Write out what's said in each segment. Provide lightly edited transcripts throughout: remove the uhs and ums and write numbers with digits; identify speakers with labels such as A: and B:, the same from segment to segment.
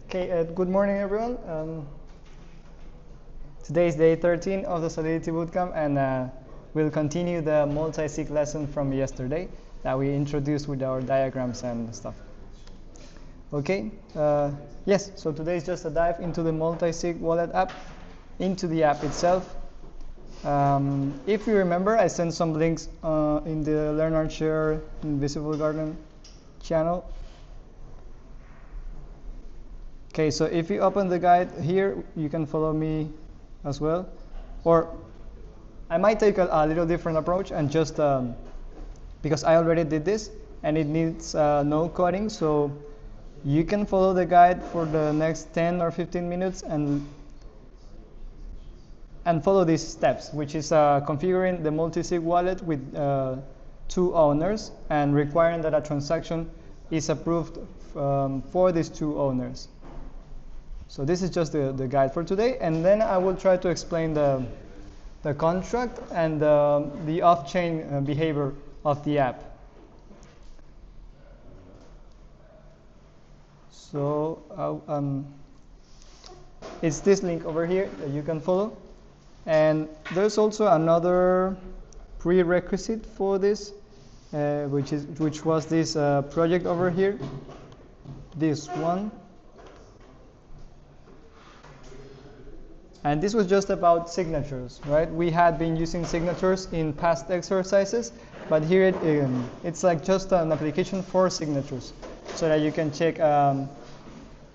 A: Okay, good morning, everyone. Today is day 13 of the Solidity Bootcamp, and we'll continue the multi-sig lesson from yesterday that we introduced with our diagrams and stuff. Okay, yes, so today is just a dive into the multi-sig wallet app, into the app itself. If you remember, I sent some links in the Learn and Share Invisible Garden channel. Okay, so if you open the guide here, you can follow me as well. Or I might take a little different approach and just, because I already did this and it needs no coding, so you can follow the guide for the next 10 or 15 minutes and follow these steps, which is configuring the multi-sig wallet with 2 owners and requiring that a transaction is approved for these 2 owners. So this is just the guide for today, and then I will try to explain the contract and the off-chain behavior of the app. So it's this link over here that you can follow, and there's also another prerequisite for this, which was this project over here, this one. And this was just about signatures, right? We had been using signatures in past exercises, but here it's like just an application for signatures, so that you can check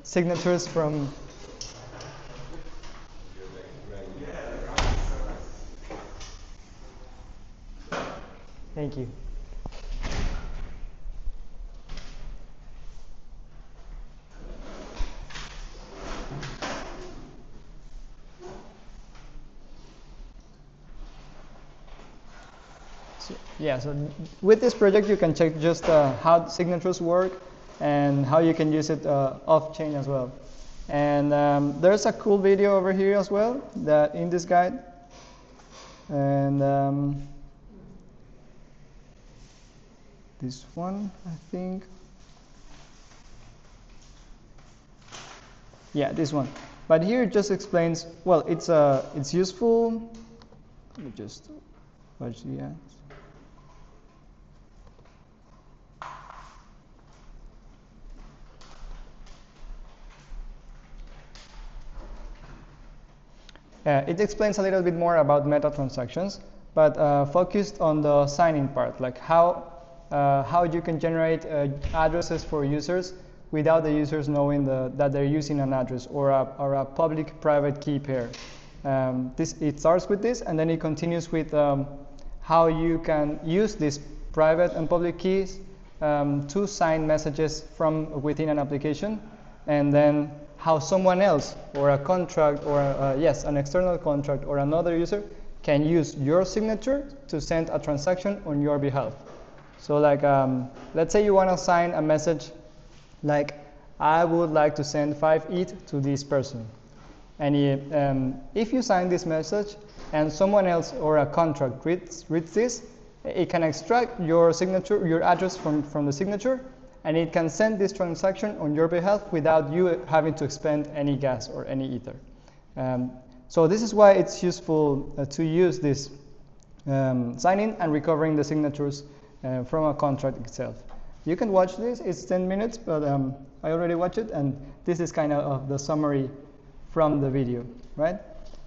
A: signatures from. Thank you. So with this project, you can check just how signatures work and how you can use it off-chain as well. And there's a cool video over here as well that in this guide. And this one, I think. Yeah, this one. But here it just explains. Well, it's useful. Let me just watch the ads. It explains a little bit more about meta transactions, but focused on the signing part, like how you can generate addresses for users without the users knowing that they're using an address or a public-private key pair. It starts with this, and then it continues with how you can use these private and public keys to sign messages from within an application, and then how someone else or a contract or an external contract or another user can use your signature to send a transaction on your behalf. So like let's say you want to sign a message like, I would like to send 5 ETH to this person. And if you sign this message and someone else or a contract reads this, it can extract your signature, your address from the signature, and it can send this transaction on your behalf without you having to expend any gas or any ether. So this is why it's useful to use this signing and recovering the signatures from a contract itself. You can watch this, it's 10 minutes, but I already watched it, and this is kind of the summary from the video, right?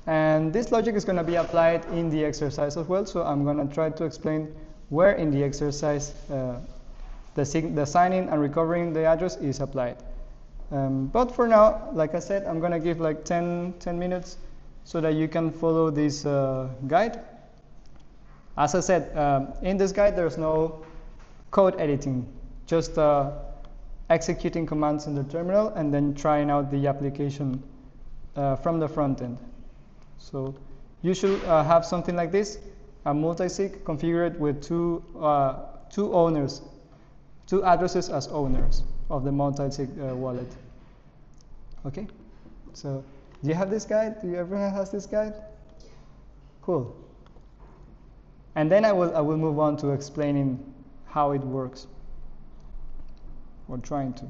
A: And this logic is going to be applied in the exercise as well, so I'm going to try to explain where in the exercise the signing and recovering the address is applied. But for now, like I said, I'm going to give like 10 minutes so that you can follow this guide. As I said, in this guide, there's no code editing, just executing commands in the terminal and then trying out the application from the front end. So you should have something like this, a multi-sig configured with two owners, 2 addresses as owners of the multi-sig wallet. Okay, so do you have this guide? Do everyone has this guide? Cool. And then I will move on to explaining how it works. We're trying to.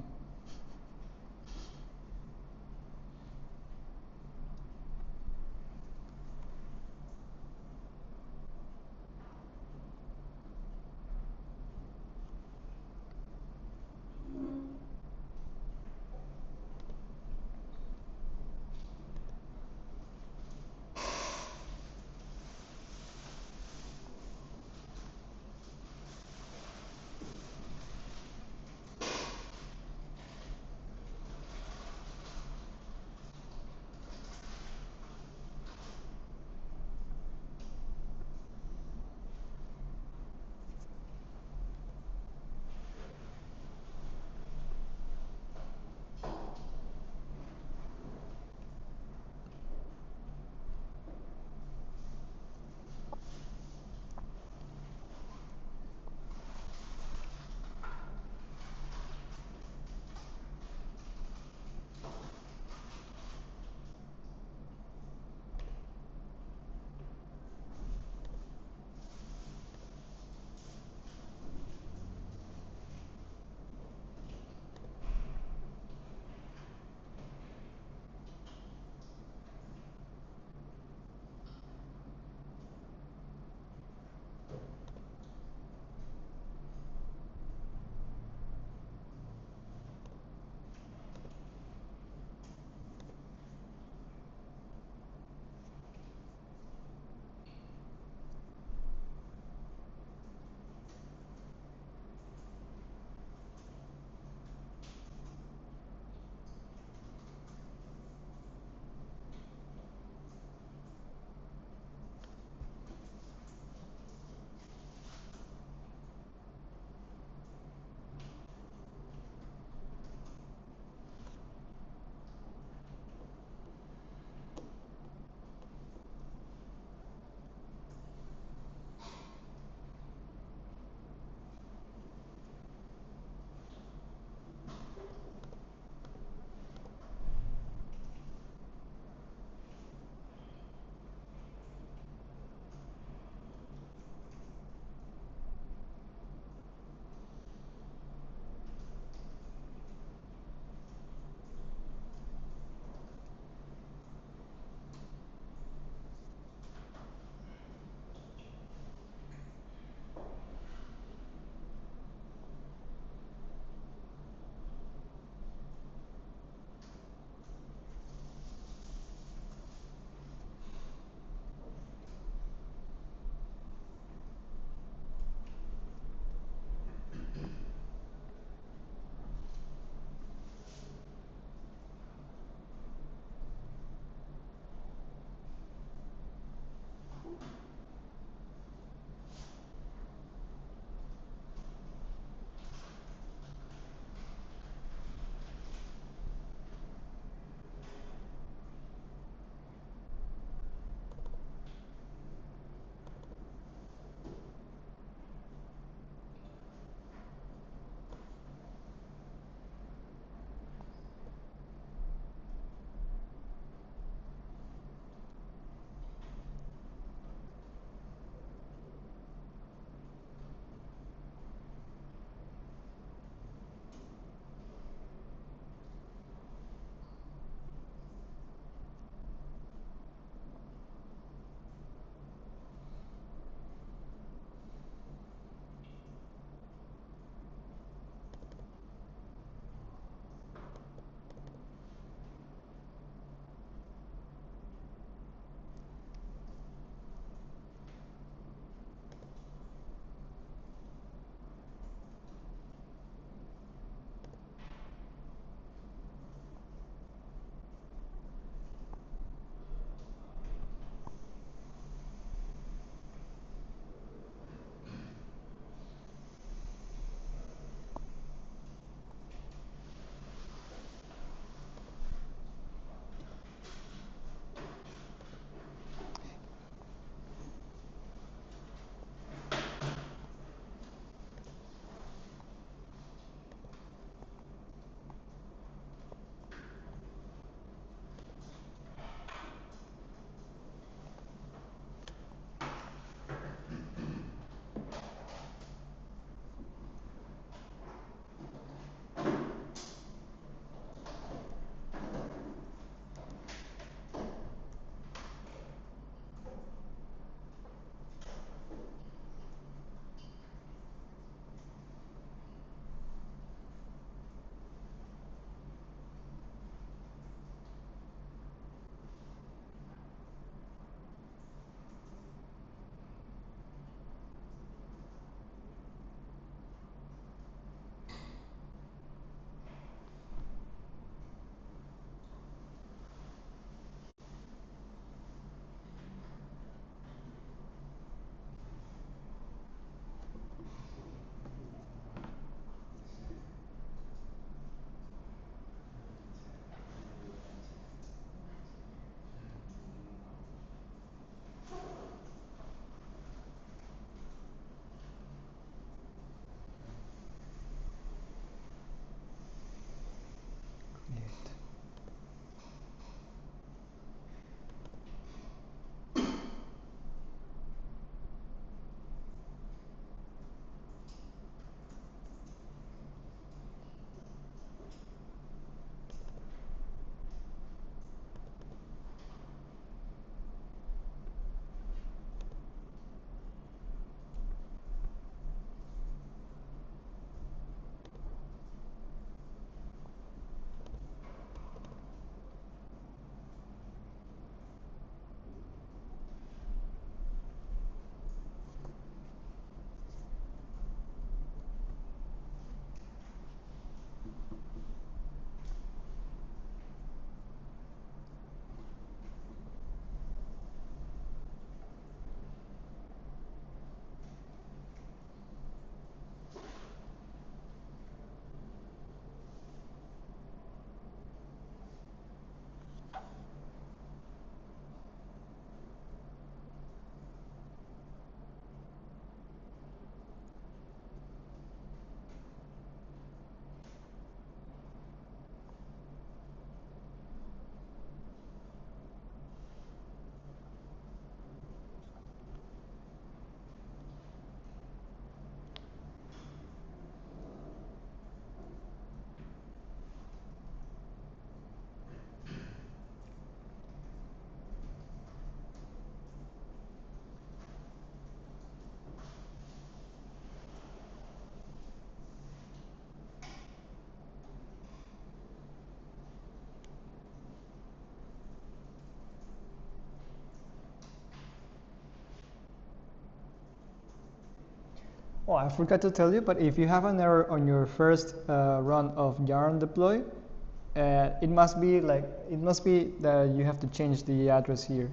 A: Oh, I forgot to tell you, but if you have an error on your first run of yarn deploy, it must be that you have to change the address here,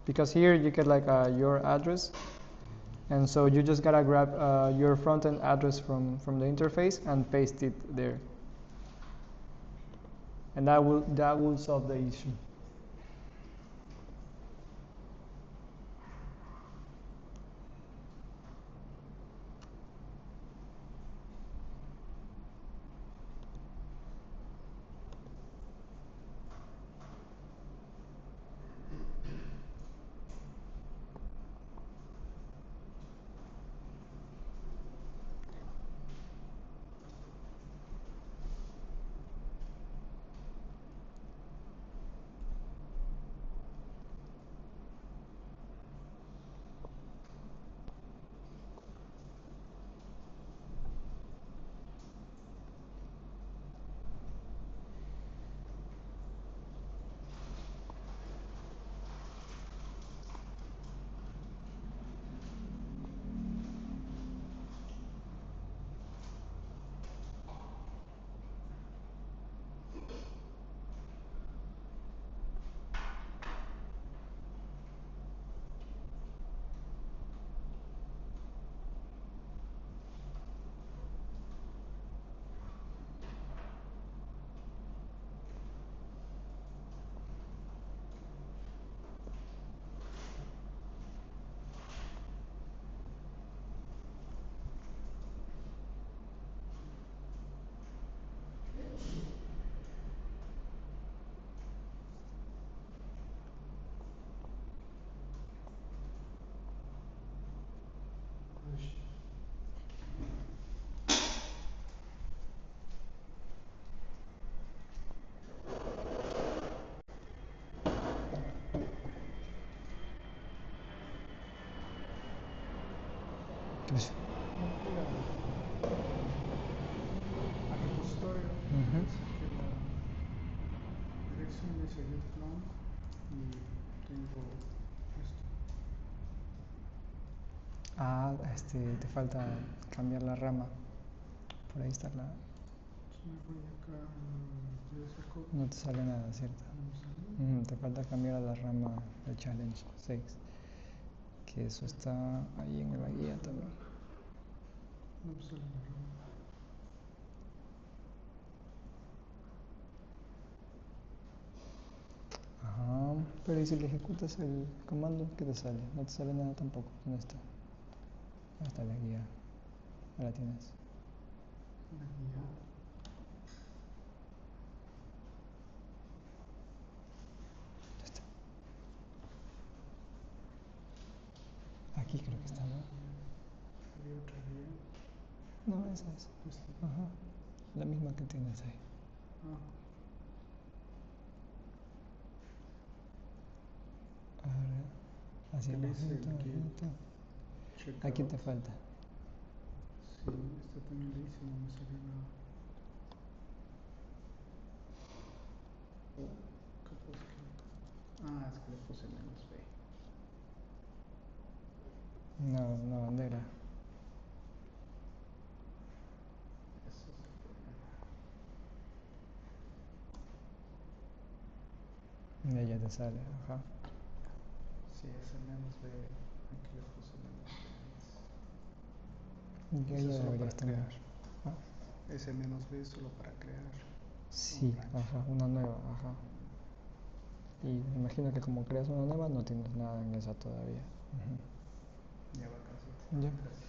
A: because here you get like your address, and so you just gotta grab your front-end address from the interface and paste it there, and that will solve the issue. Pues,
B: al repositorio, saqué la dirección de ese get plan y tengo esto.
A: te falta cambiar la rama. Por ahí está la...
B: Si me voy acá a ese code,
A: No te sale nada, ¿cierto?
B: no me sale.
A: Te falta cambiar a la rama del challenge 6. Que eso está ahí en la guía también.
B: No me sale la rama.
A: Ajá, pero ¿y si le ejecutas el comando, qué te sale? No te sale nada tampoco. ¿Dónde está? Ahí está la guía. Ahí la tienes.
B: La guía.
A: ¿Dónde está? Aquí creo que está, ¿no?
B: Había otra guía.
A: No, esa es. Ajá, la misma que tienes ahí. Ahora, hacia abajito, abajito. Aquí te falta.
B: Sí, esta también la hice, no me salió nada. Capaz que... es que le puse menos B.
A: No, una bandera.
B: Eso es el problema.
A: Y ahí ya te sale, ajá.
B: Sí, ese menos B, aquí le puse menos B.
A: Y ahí ya deberías tener.
B: Ese menos B es solo para crear.
A: Sí, ajá, una nueva, ajá. Y me imagino que como creas una nueva no tienes nada en esa todavía.
B: Ya va casi.
A: Ya.
B: Gracias.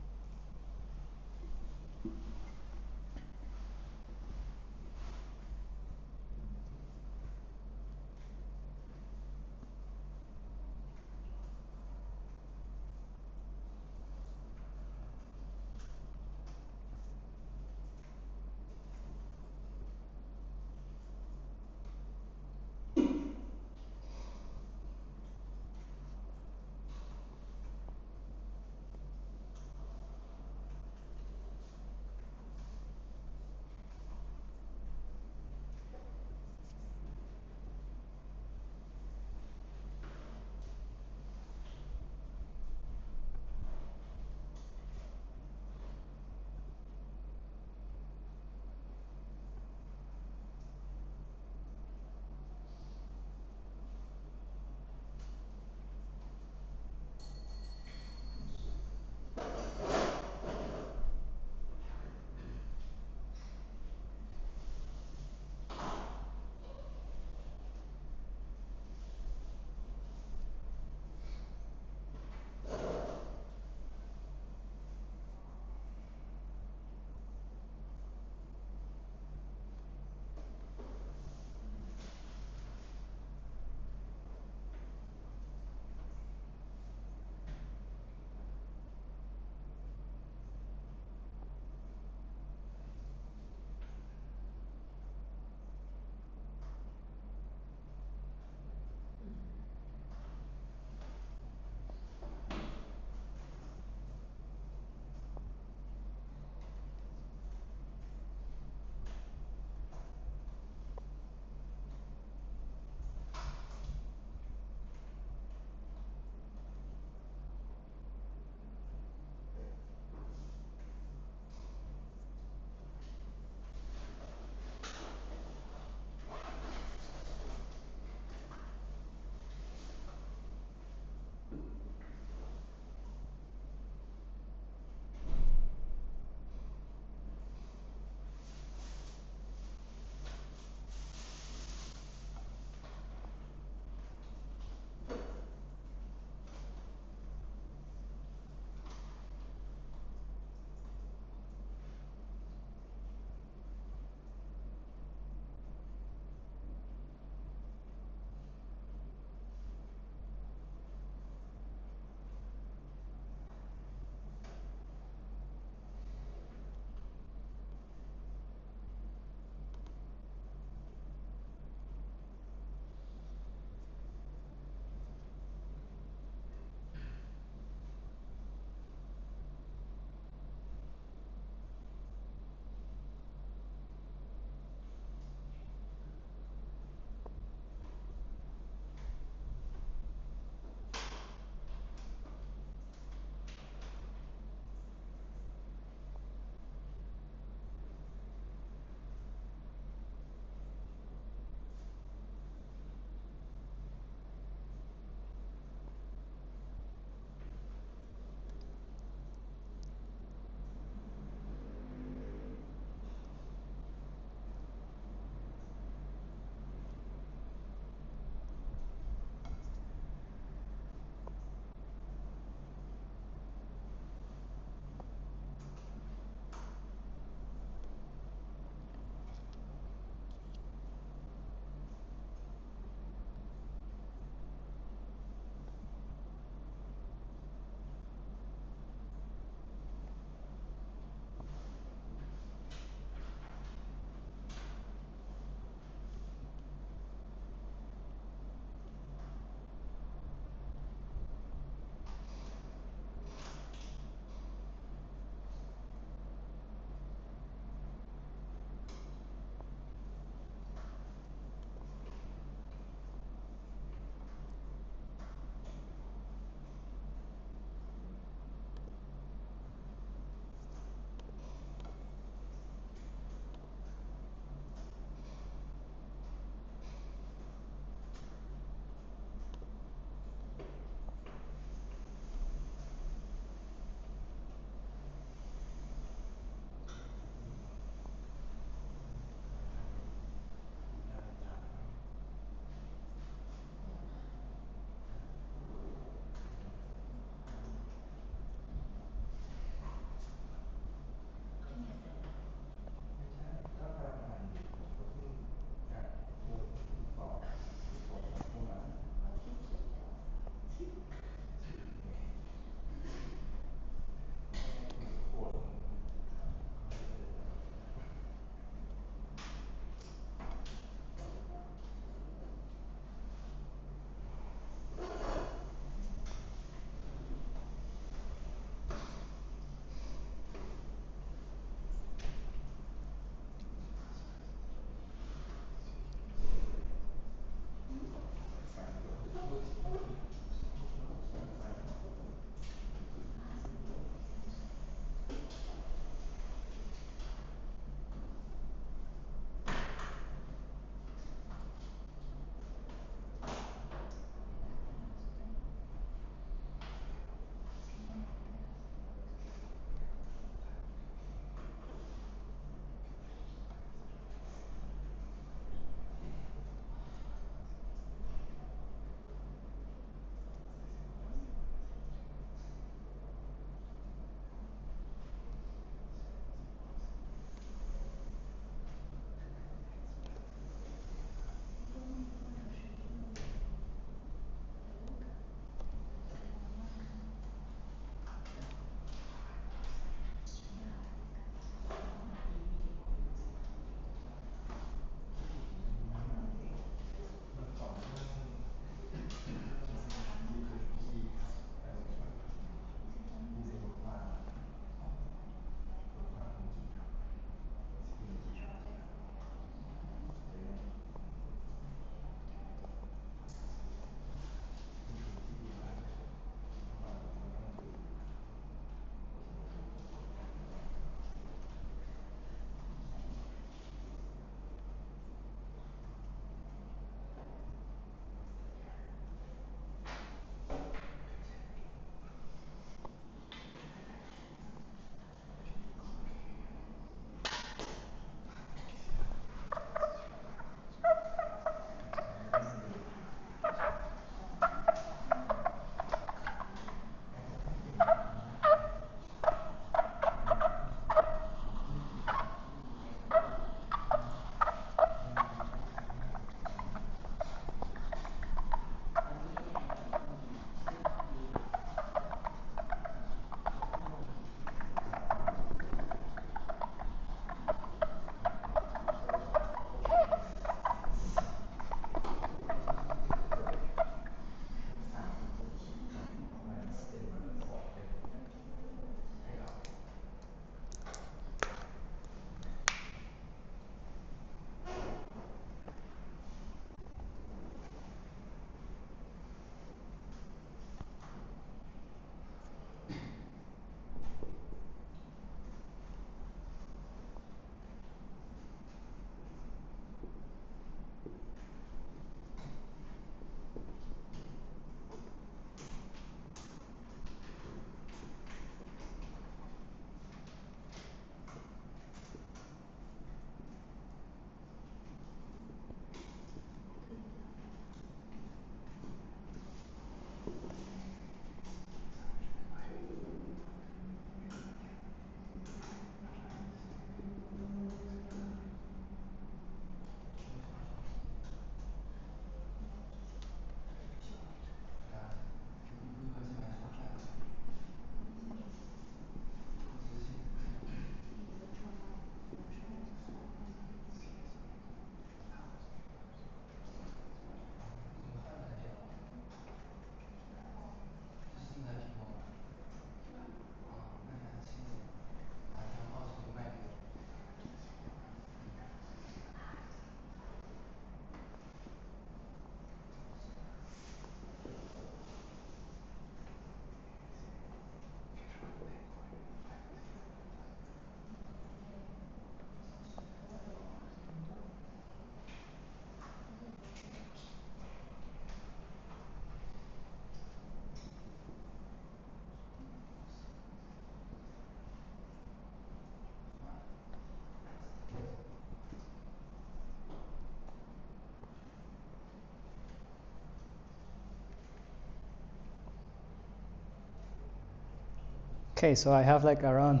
A: Okay, so I have like around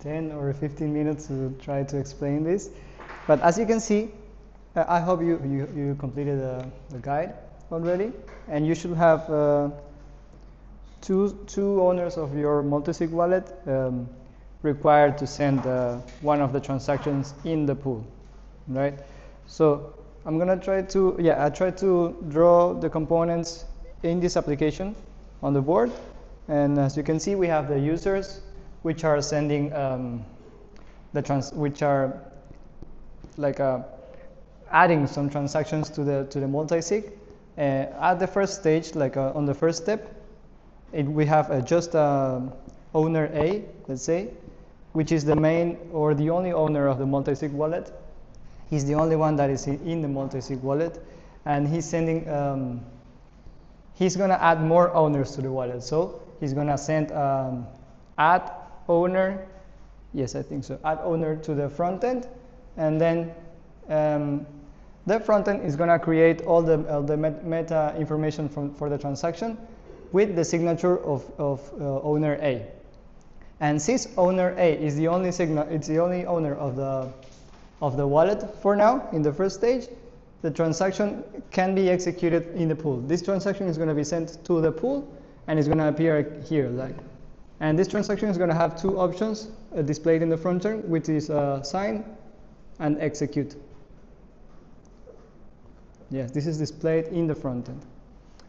A: 10 or 15 minutes to try to explain this. But as you can see, I hope you completed the guide already, and you should have two owners of your multisig wallet required to send one of the transactions in the pool, right? So I'm gonna try to, I tried to draw the components in this application on the board, and as you can see, we have the users which are sending which are like adding some transactions to the multisig. At the first stage, like on the first step, we have just owner A, let's say, which is the main or the only owner of the multisig wallet. He's the only one that is in the multisig wallet, and he's sending. He's gonna add more owners to the wallet, so he's gonna send add owner. Yes, I think so. Add owner to the front end, and then the front end is gonna create all the meta information for the transaction with the signature of owner A. And since owner A is the only it's the only owner of the wallet for now in the first stage, the transaction can be executed in the pool. This transaction is going to be sent to the pool, and it's going to appear here, like. And this transaction is going to have two options displayed in the front end, which is sign and execute. Yes, this is displayed in the front end.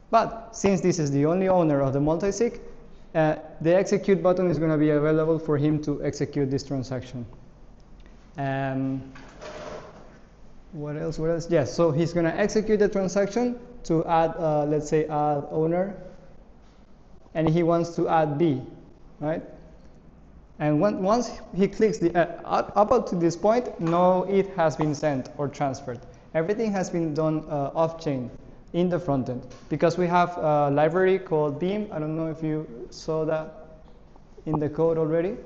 A: But since this is the only owner of the multisig, the execute button is going to be available for him to execute this transaction. What else? Yes, so he's going to execute the transaction to add, let's say, add owner, and he wants to add B, right? And once he clicks up to this point, no ETH has been sent or transferred. Everything has been done off-chain in the front end, because we have a library called Beam. I don't know if you saw that in the code already,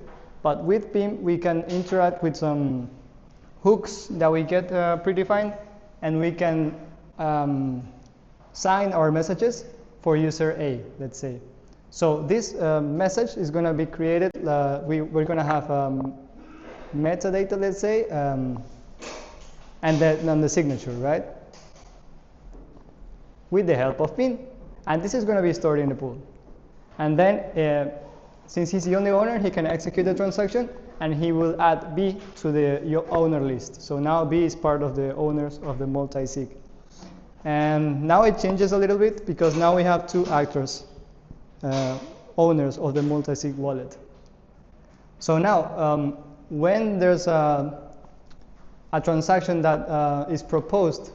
A: but with Beam we can interact with some hooks that we get predefined, and we can sign our messages for user A, let's say. So this message is going to be created. We're going to have metadata, let's say, and then the signature, right? With the help of PIN, and this is going to be stored in the pool. And then, since he's the only owner, he can execute the transaction, and he will add B to the owner list. So now B is part of the owners of the multisig. And now it changes a little bit, because now we have two actors, owners of the multisig wallet. So now, when there's a transaction that is proposed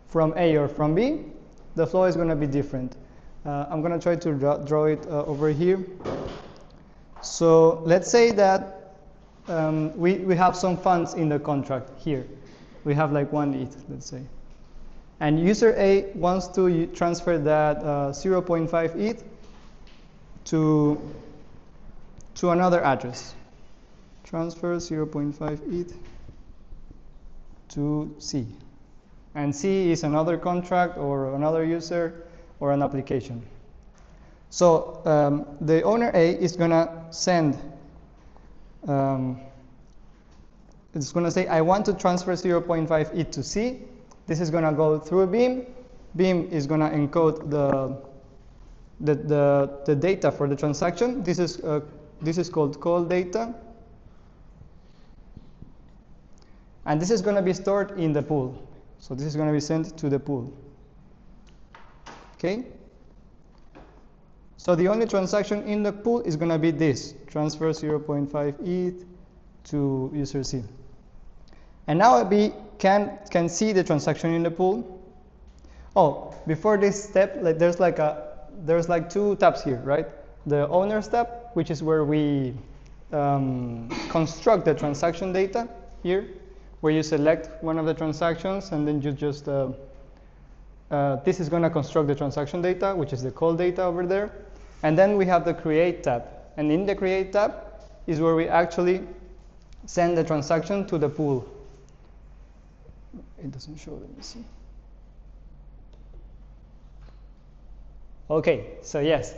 A: from A or from B, the flow is going to be different. I'm going to try to draw it over here. So let's say that we have some funds in the contract here. We have like 1 ETH, let's say. And user A wants to transfer that 0.5 ETH to another address. Transfer 0.5 ETH to C. And C is another contract or another user or an application. So the owner A is going to send, it's going to say, I want to transfer 0.5 ETH to C. This is going to go through Beam. Beam is going to encode the data for the transaction. This is called call data. And this is going to be stored in the pool. So this is going to be sent to the pool. Okay? So the only transaction in the pool is going to be this, transfer 0.5 ETH to user C. And now B can see the transaction in the pool. Oh, before this step, there's like 2 tabs here, right? The owners tab, which is where we construct the transaction data here, where you select one of the transactions, and then you just, this is going to construct the transaction data, which is the call data over there. And then we have the create tab. And in the create tab is where we actually send the transaction to the pool. It doesn't show, let me see. Okay, so yes.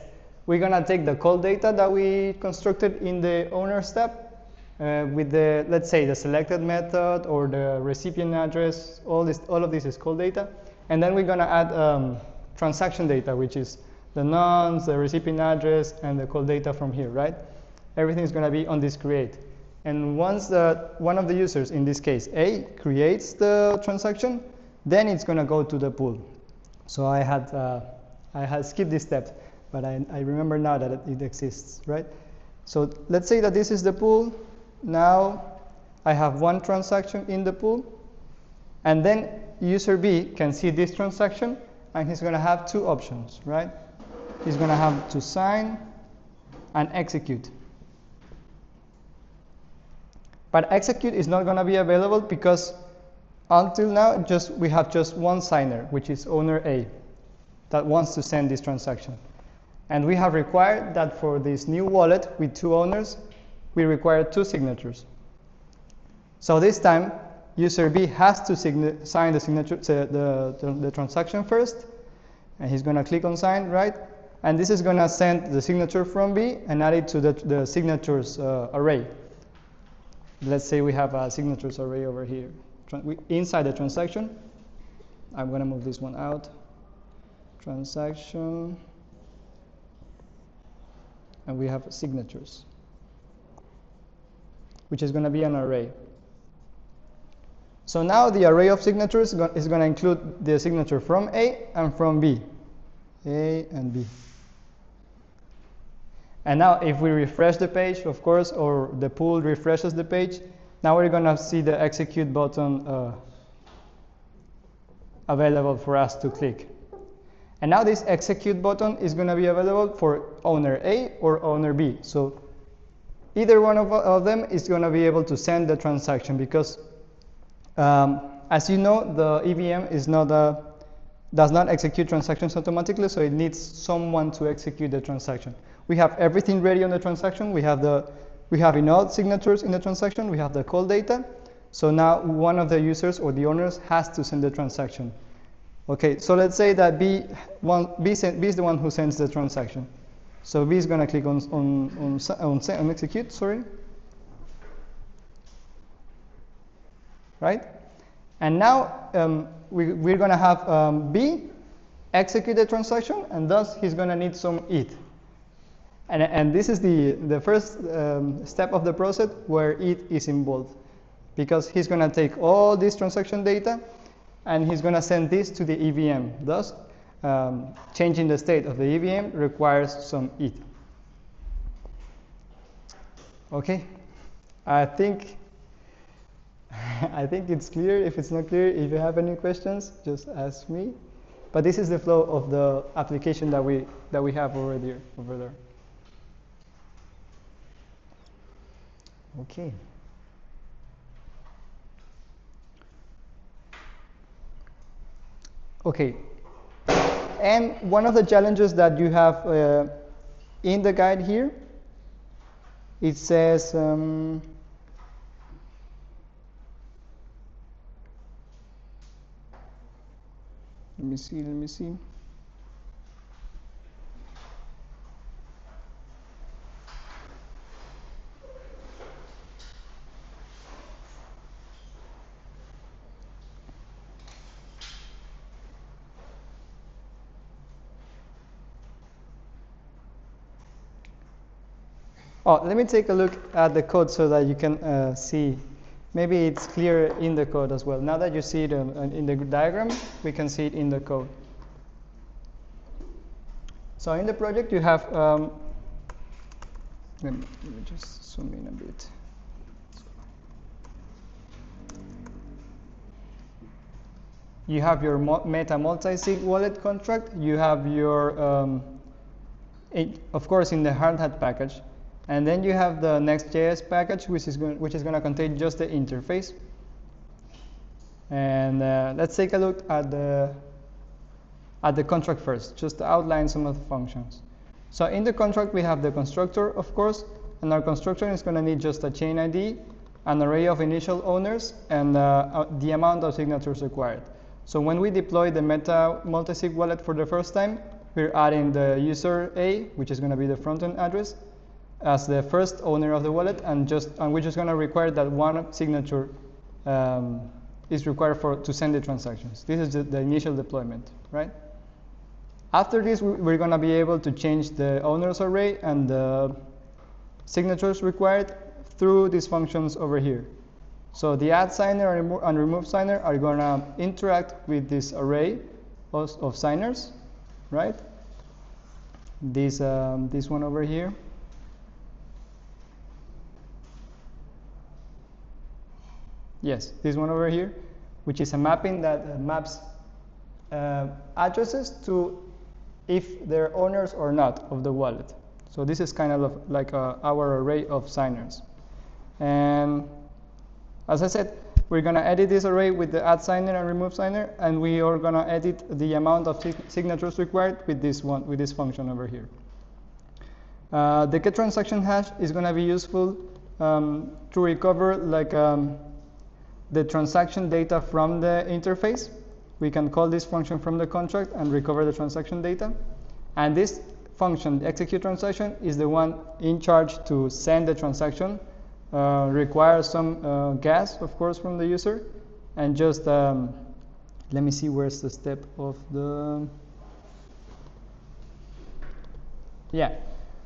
A: we're gonna take the call data that we constructed in the owner step with the, let's say, the selected method or the recipient address. All of this is call data, and then we're gonna add transaction data, which is the nonce, the recipient address, and the call data from here, right? Everything is gonna be on this create. And once one of the users, in this case A, creates the transaction, then it's going to go to the pool. So I had skipped this step, but I remember now that it exists, right? So let's say that this is the pool. Now I have one transaction in the pool, and then user B can see this transaction, and he's going to have two options, right? He's going to have to sign and execute. But execute is not going to be available because until now we have just one signer, which is owner A, that wants to send this transaction. And we have required that for this new wallet with two owners, we require two signatures. So this time, user B has to sign the signature, the transaction first, and he's going to click on sign, right? And this is going to send the signature from B and add it to the signatures array. Let's say we have a signatures array over here. Inside the transaction, I'm going to move this one out. Transaction, and we have signatures, which is going to be an array. So now the array of signatures is going to include the signature from A and from B. A and B. And now if we refresh the page, of course, or the pool refreshes the page, now we're going to see the execute button available for us to click. And now this execute button is going to be available for owner A or owner B. So either one of them is going to be able to send the transaction because, as you know, the EVM does not execute transactions automatically, so it needs someone to execute the transaction. We have everything ready on the transaction. We have enough signatures in the transaction. We have the call data. So now one of the users or the owners has to send the transaction. Okay, so let's say that B is the one who sends the transaction. So B is going to click on execute, sorry. Right? And now we're going to have B execute the transaction, and thus he's going to need some ETH. And this is the first step of the process where ETH is involved, because he's going to take all this transaction data and he's going to send this to the EVM. Thus, changing the state of the EVM requires some ETH. Okay, I think it's clear. If it's not clear, if you have any questions, just ask me. But this is the flow of the application that we have over there. Okay. Okay. And one of the challenges that you have in the guide here, it says let me see. Oh, let me take a look at the code so that you can see. Maybe it's clear in the code as well. Now that you see it in the diagram, we can see it in the code. So in the project, you have, let me just zoom in a bit. You have your Meta multi-sig wallet contract. You have your, of course, in the hard hat package. And then you have the Next.js package, which is going to contain just the interface. And let's take a look at the contract first, just to outline some of the functions. So in the contract, we have the constructor, of course, and our constructor is going to need just a chain ID, an array of initial owners, and the amount of signatures required. So when we deploy the Meta multi-sig wallet for the first time, we're adding the user A, which is going to be the front-end address, as the first owner of the wallet, and we're just going to require that one signature is required to send the transactions. This is the initial deployment, right? After this, we're going to be able to change the owners array and the signatures required through these functions over here. So the add signer and remove signer are going to interact with this array of signers, right? This one over here. Yes, this one over here, which is a mapping that maps addresses to if they're owners or not of the wallet. So this is kind of like our array of signers. And as I said, we're going to edit this array with the add signer and remove signer, and we are going to edit the amount of signatures required with this function over here. The get transaction hash is going to be useful to recover the transaction data from the interface. We can call this function from the contract and recover the transaction data. And this function, the execute transaction, is the one in charge to send the transaction, requires some gas, of course, from the user, and just let me see where's the step of the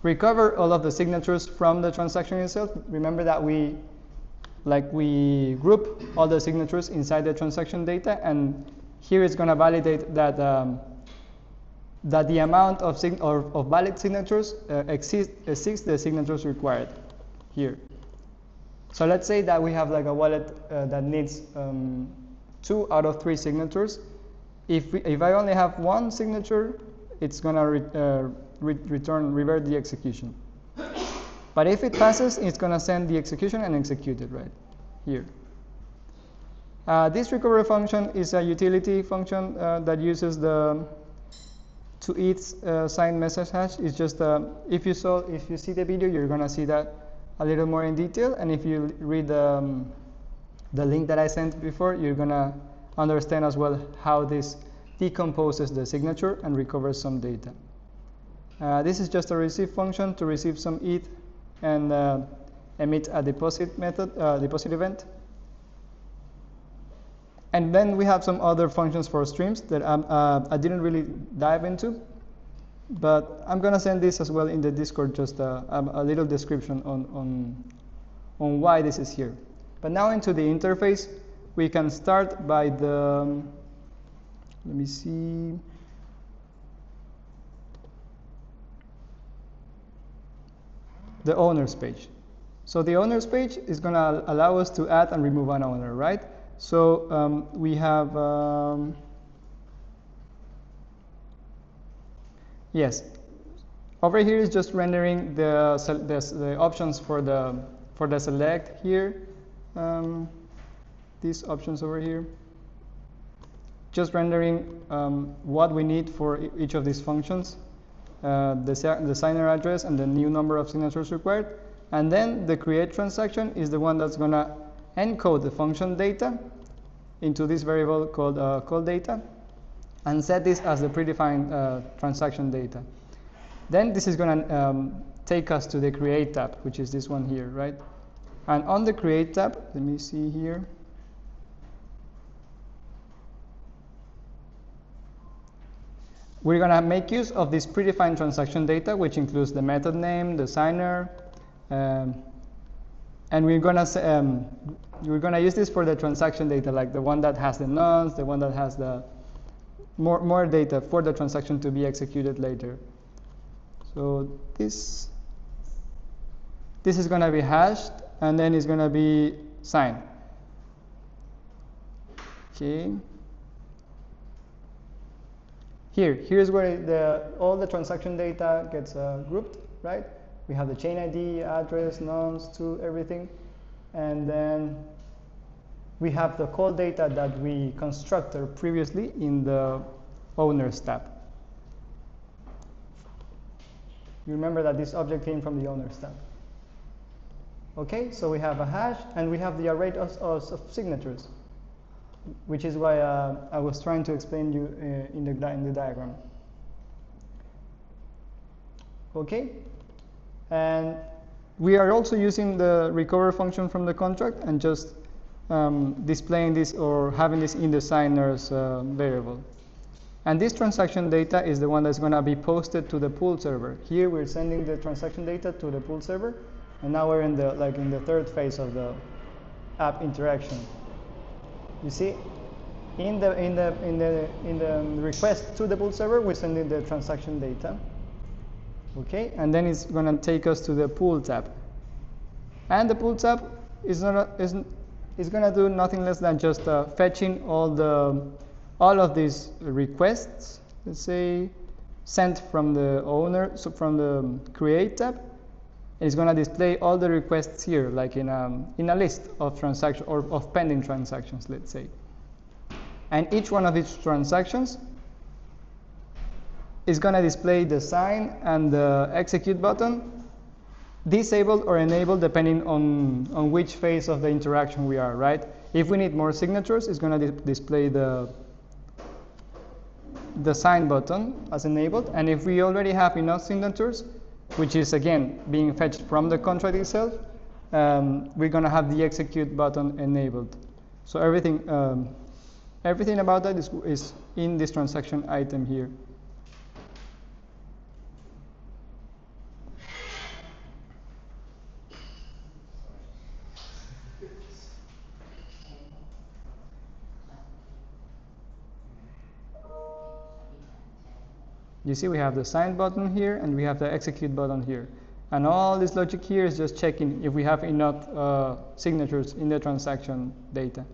A: recover all of the signatures from the transaction itself. Remember that we group all the signatures inside the transaction data, and here it's going to validate that that the amount of valid signatures exceeds the signatures required here. So let's say that we have like a wallet that needs 2 out of 3 signatures. If I only have 1 signature, it's going to revert the execution. But if it passes, it's going to send the execution and execute it right here. This recovery function is a utility function that uses the signed message hash. It's just if you see the video, you're going to see that a little more in detail, and if you read the link that I sent before, you're going to understand as well how this decomposes the signature and recovers some data. This is just a receive function to receive some ETH and emit a deposit event. And then we have some other functions for streams that I didn't really dive into, but I'm going to send this as well in the Discord, just a little description on why this is here. But now into the interface, we can start by the, let me see, the owners page. So the owners page is going to allow us to add and remove an owner, right? So we have, yes, over here is just rendering the options for the select here, these options over here, just rendering what we need for each of these functions, the signer address and the new number of signatures required, and then the create transaction is the one that's going to encode the function data into this variable called call data and set this as the predefined transaction data. Then this is going to take us to the create tab, which is this one here, right? And on the create tab, let me see here. We're going to make use of this predefined transaction data, which includes the method name, the signer, and we're going to use this for the transaction data, like the one that has the nonce, the one that has the more data for the transaction to be executed later. So this is going to be hashed, and then it's going to be signed. Okay. Here's where all the transaction data gets grouped, right? We have the chain ID, address, nonce, to everything. And then we have the call data that we constructed previously in the owners tab. You remember that this object came from the owners tab. Okay, so we have a hash and we have the array of signatures, which is why I was trying to explain you in the diagram. Okay, and we are also using the recover function from the contract and just displaying this or having this in the signers variable. And this transaction data is the one that's going to be posted to the pool server. Here we're sending the transaction data to the pool server, and now we're in the third phase of the app interaction. You see, in the request to the pool server, we're sending the transaction data. Okay, and then it's going to take us to the pool tab. And the pool tab is going to do nothing less than just fetching all of these requests, let's say, sent from the owner, so from the create tab. It's going to display all the requests here, like in a list of transactions or of pending transactions, let's say. And each one of these transactions is going to display the sign and the execute button, disabled or enabled depending on which phase of the interaction we are, right? If we need more signatures, it's going to display the sign button as enabled. And if we already have enough signatures, which is again being fetched from the contract itself, we're going to have the execute button enabled. So everything about that is in this transaction item here. You see we have the sign button here and we have the execute button here. And all this logic here is just checking if we have enough signatures in the transaction data.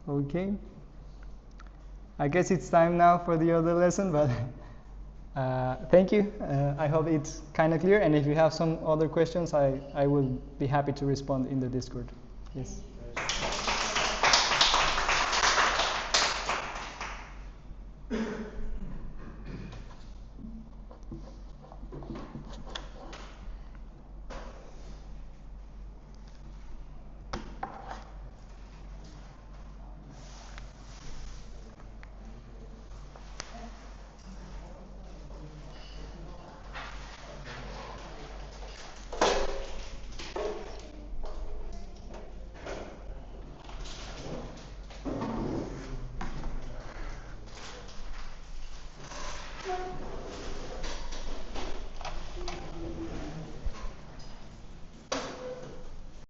A: Okay. I guess it's time now for the other lesson, but thank you. I hope it's kind of clear. And if you have some other questions, I will be happy to respond in the Discord. Yes.